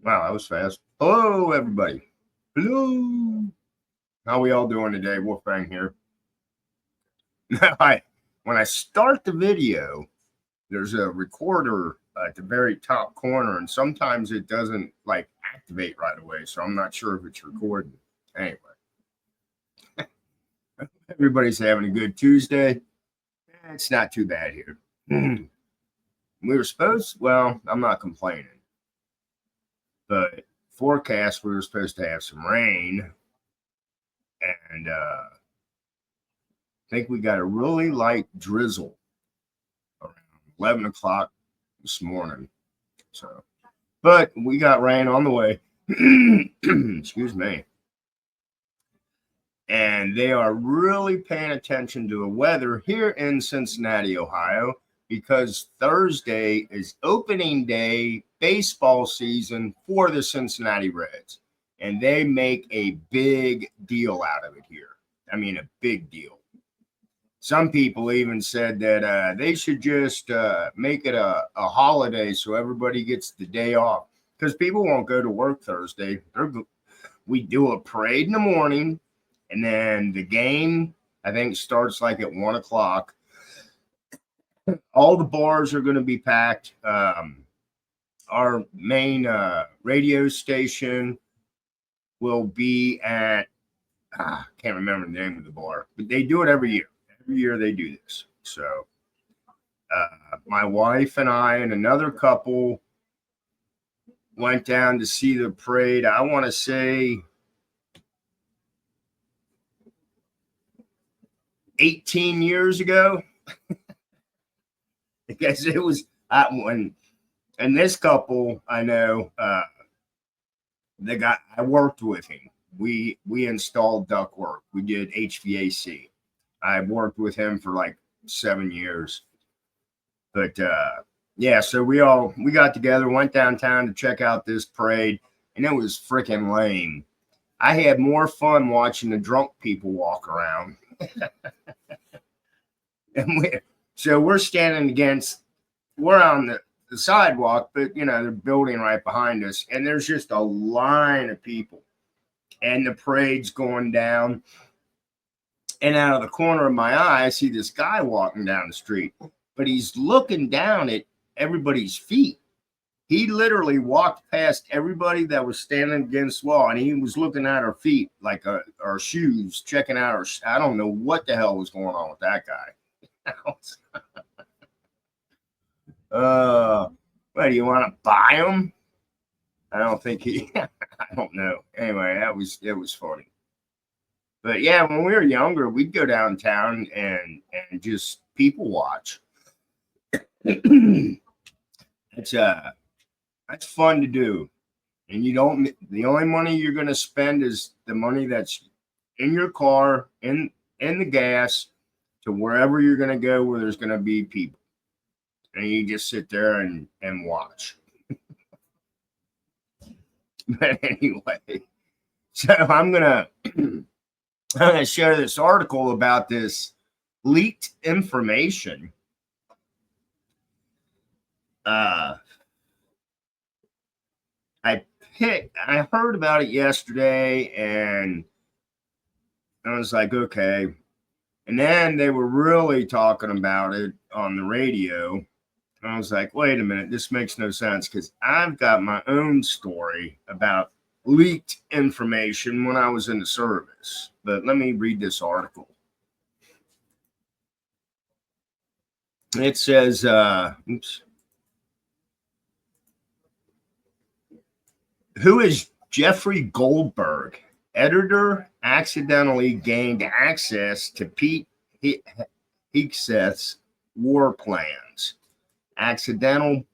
Wow, that was fast. Hello, everybody. Hello. How we all doing today? Wolfgang here. When I start the video, there's a recorder at the very top corner, and sometimes it doesn't like activate right away, so I'm not sure if it's recording. Anyway, everybody's having a good Tuesday. It's not too bad here. We were supposed, well, I'm not complaining, but forecast we were supposed to have some rain, and I think we got a really light drizzle around 11 o'clock this morning. So, but we got rain on the way. Excuse me. And they are really paying attention to the weather here in Cincinnati, Ohio, because Thursday is opening day baseball season for the Cincinnati Reds. And they make a big deal out of it here. I mean, a big deal. Some people even said that they should just make it a holiday so everybody gets the day off, because people won't go to work Thursday. We do a parade in the morning, and then the game, I think, starts like at 1 o'clock. All the bars are going to be packed. Our main radio station will be at, I can't remember the name of the bar, but they do it every year. Every year they do this. So my wife and I and another couple went down to see the parade. I want to say 18 years ago. I guess it was when, and this couple, I know, I worked with him. We installed ductwork. We did HVAC. I worked with him for like 7 years. But yeah, so we got together, went downtown to check out this parade, and it was freaking lame. I had more fun watching the drunk people walk around. And we're standing we're on the sidewalk, but they're building right behind us, and there's just a line of people, and the parade's going down. And out of the corner of my eye, I see this guy walking down the street, but he's looking down at everybody's feet. He literally walked past everybody that was standing against the wall, and he was looking at our feet, like our shoes, checking out I don't know what the hell was going on with that guy. What, do you want to buy them? I don't think I don't know. Anyway, it was funny. But yeah, when we were younger, we'd go downtown and just people watch. It's that's fun to do. And the only money you're going to spend is the money that's in your car, in the gas, to wherever you're going to go where there's going to be people. And you just sit there and watch. But anyway, so I'm going to share this article about this leaked information. I heard about it yesterday, and I was like, okay. And then they were really talking about it on the radio. I was like, wait a minute, this makes no sense, because I've got my own story about leaked information when I was in the service. But let me read this article. It says, who is Jeffrey Goldberg? Editor accidentally gained access to Pete Hegseth's war plans. Accidental.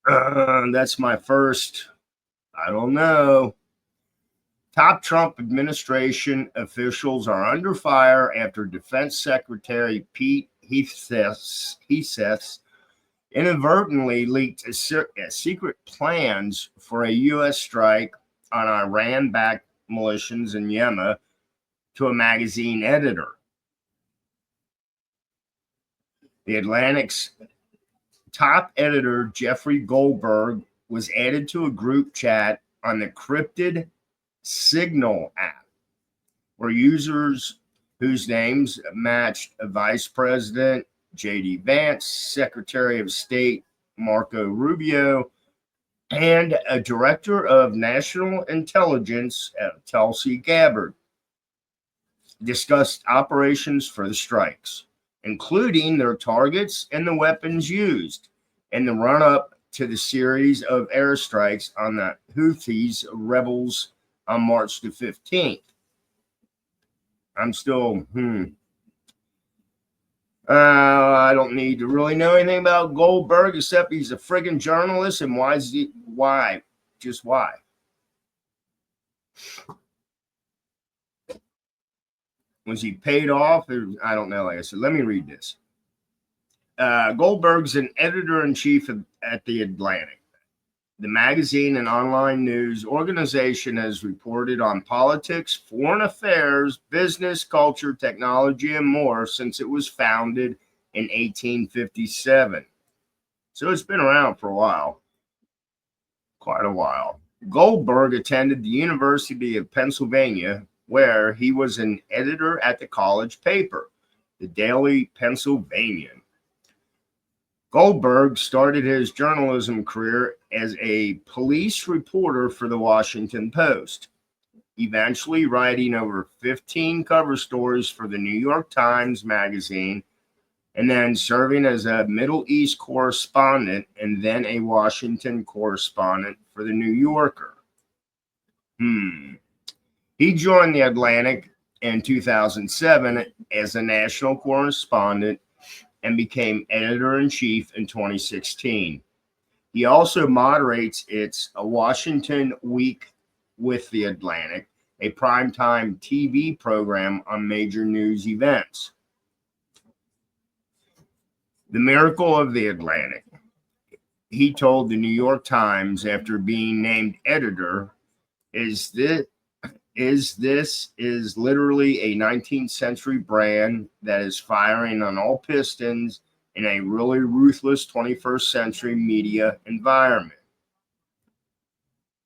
That's my first. I don't know. Top Trump administration officials are under fire after Defense Secretary Pete Hegseth inadvertently leaked secret plans for a U.S. strike on Iran-backed militias in Yemen to a magazine editor. The Atlantic's top editor Jeffrey Goldberg was added to a group chat on the cryptid Signal app, where users whose names matched Vice President J.D. Vance, Secretary of State Marco Rubio, and a Director of National Intelligence, Tulsi Gabbard, discussed operations for the strikes, including their targets and the weapons used in the run-up to the series of airstrikes on the Houthis rebels on March the 15th. I'm still, I don't need to really know anything about Goldberg except he's a friggin' journalist. And why? Just why? Was he paid off? Or, I don't know. Like I said, let me read this. Goldberg's an editor-in-chief at The Atlantic. The magazine and online news organization has reported on politics, foreign affairs, business, culture, technology, and more since it was founded in 1857. So it's been around for a while, quite a while. Goldberg attended the University of Pennsylvania, where he was an editor at the college paper, the Daily Pennsylvanian. Goldberg started his journalism career as a police reporter for the Washington Post, eventually writing over 15 cover stories for the New York Times Magazine, and then serving as a Middle East correspondent and then a Washington correspondent for the New Yorker. He joined the Atlantic in 2007 as a national correspondent and became editor-in-chief in 2016. He also moderates its Washington Week with the Atlantic, a primetime TV program on major news events. The miracle of the Atlantic, he told the New York Times after being named editor, is literally a 19th century brand that is firing on all pistons in a really ruthless 21st century media environment.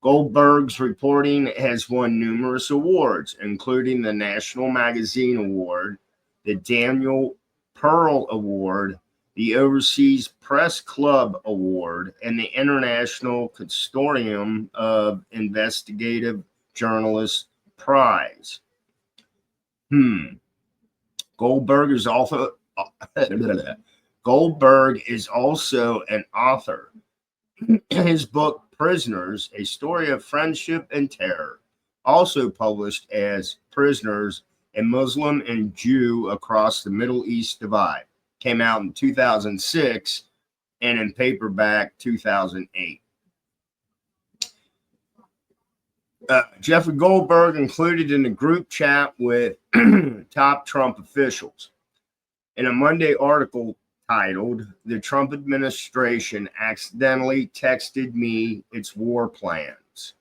Goldberg's reporting has won numerous awards, including the National Magazine Award, the Daniel Pearl Award, the Overseas Press Club Award, and the International Consortium of Investigative Journalists Prize. Goldberg is also an author. His book Prisoners: A Story of Friendship and Terror, also published as Prisoners: A Muslim and Jew Across the Middle East Divide, came out in 2006 and in paperback 2008. Jeffrey Goldberg included in the group chat with top Trump officials. In a Monday article titled, "The Trump Administration Accidentally Texted Me Its War Plans,"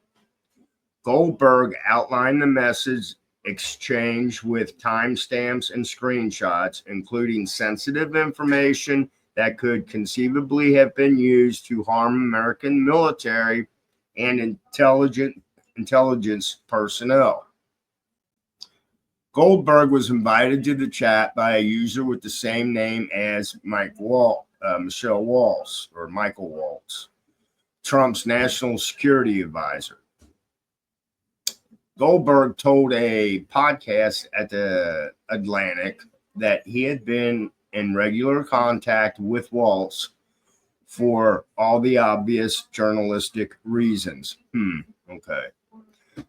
Goldberg outlined the message exchange with timestamps and screenshots, including sensitive information that could conceivably have been used to harm American military and intelligence personnel. Goldberg was invited to the chat by a user with the same name as Michael Waltz, Trump's national security advisor. Goldberg told a podcast at the Atlantic that he had been in regular contact with Waltz for all the obvious journalistic reasons. Okay.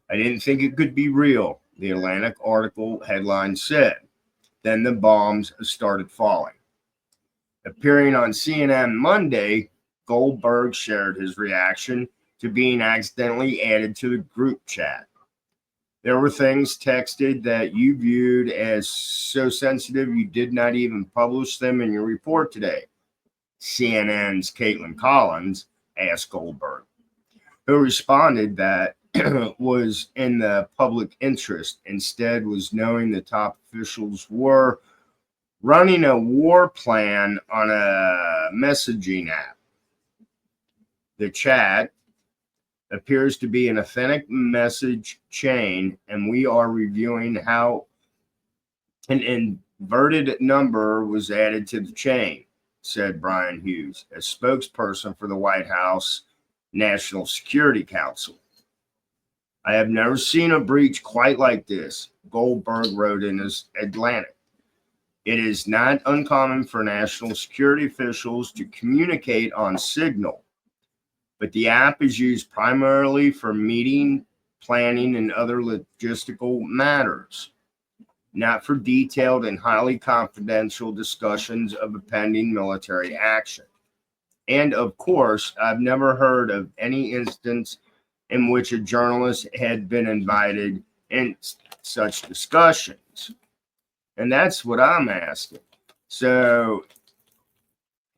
I didn't think it could be real, the Atlantic article headline said. Then the bombs started falling. Appearing on CNN Monday, Goldberg shared his reaction to being accidentally added to the group chat. There were things texted that you viewed as so sensitive you did not even publish them in your report today, CNN's Caitlin Collins asked Goldberg, who responded that was in the public interest. Instead, was knowing the top officials were running a war plan on a messaging app. The chat appears to be an authentic message chain, and we are reviewing how an inverted number was added to the chain, said Brian Hughes, a spokesperson for the White House National Security Council. I have never seen a breach quite like this, Goldberg wrote in his Atlantic. It is not uncommon for national security officials to communicate on Signal, but the app is used primarily for meeting, planning, and other logistical matters, not for detailed and highly confidential discussions of a pending military action. And of course, I've never heard of any instance in which a journalist had been invited in such discussions. And that's what I'm asking. So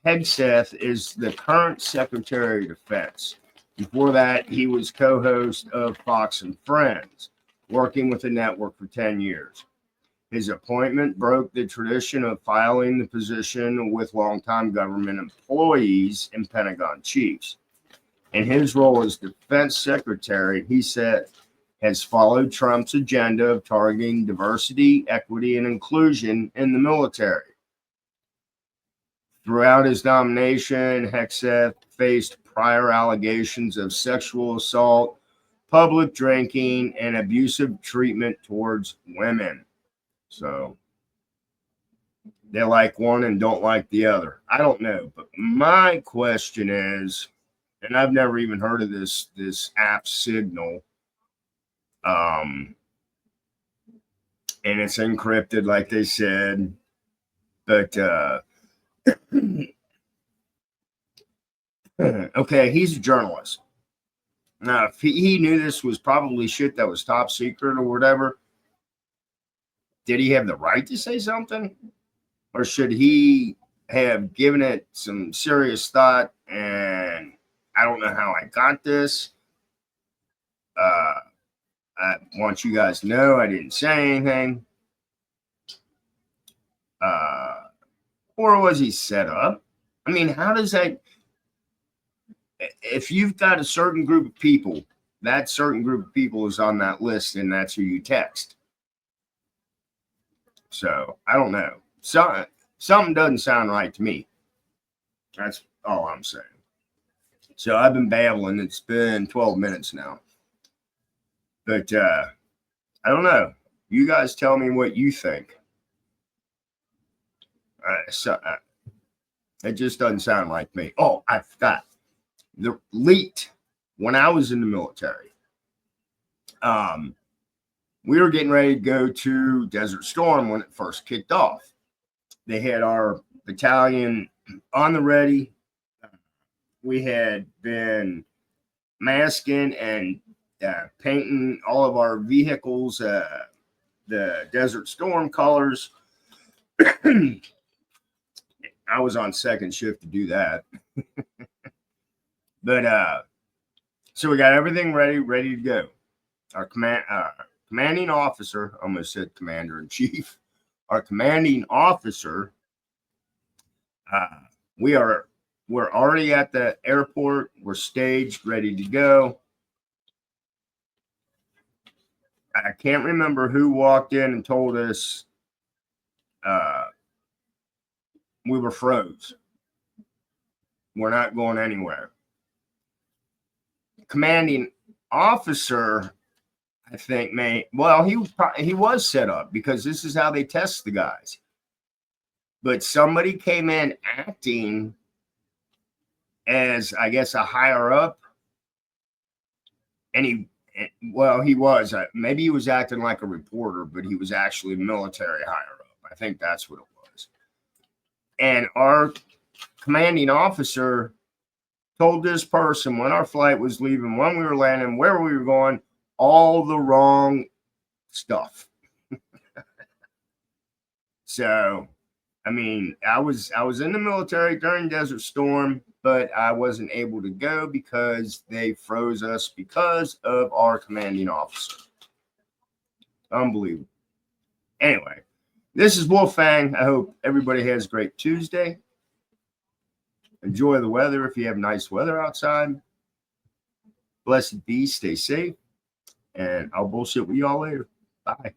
Hegseth is the current Secretary of Defense. Before that, he was co-host of Fox and Friends, working with the network for 10 years. His appointment broke the tradition of filing the position with longtime government employees and Pentagon chiefs. In his role as defense secretary, he said, has followed Trump's agenda of targeting diversity, equity, and inclusion in the military. Throughout his nomination, Hegseth faced prior allegations of sexual assault, public drinking, and abusive treatment towards women. So they like one and don't like the other. I don't know. But my question is, and I've never even heard of this app Signal. And it's encrypted, like they said. But okay, he's a journalist. Now, if he knew this was probably shit that was top secret or whatever, did he have the right to say something? Or should he have given it some serious thought? And I don't know how I got this. I want you guys to know I didn't say anything. Or was he set up? I mean, how does that... If you've got a certain group of people, that certain group of people is on that list, and that's who you text. So, I don't know. Something doesn't sound right to me. That's all I'm saying. So, I've been babbling. It's been 12 minutes now. But, I don't know. You guys tell me what you think. It just doesn't sound like me. Oh, I forgot. The leaked when I was in the military. We were getting ready to go to Desert Storm when it first kicked off. They had our battalion on the ready. We had been masking and painting all of our vehicles the Desert Storm colors. I was on second shift to do that. But so we got everything ready to go. Our commanding officer, almost said commander in chief. Our commanding officer, we're already at the airport. We're staged, ready to go. I can't remember who walked in and told us we were froze. We're not going anywhere. Commanding officer, I think, he was set up because this is how they test the guys. But somebody came in acting as, I guess, a higher up, and he was maybe he was acting like a reporter, but he was actually military higher up. I think that's what it was. And our commanding officer told this person when our flight was leaving, when we were landing, where we were going, all the wrong stuff. So, I mean, I was in the military during Desert Storm, but I wasn't able to go because they froze us because of our commanding officer. Unbelievable. Anyway, This is Wolfang. I hope everybody has a great Tuesday. Enjoy the weather if you have nice weather outside. Blessed be, stay safe, and I'll bullshit with y'all later. Bye.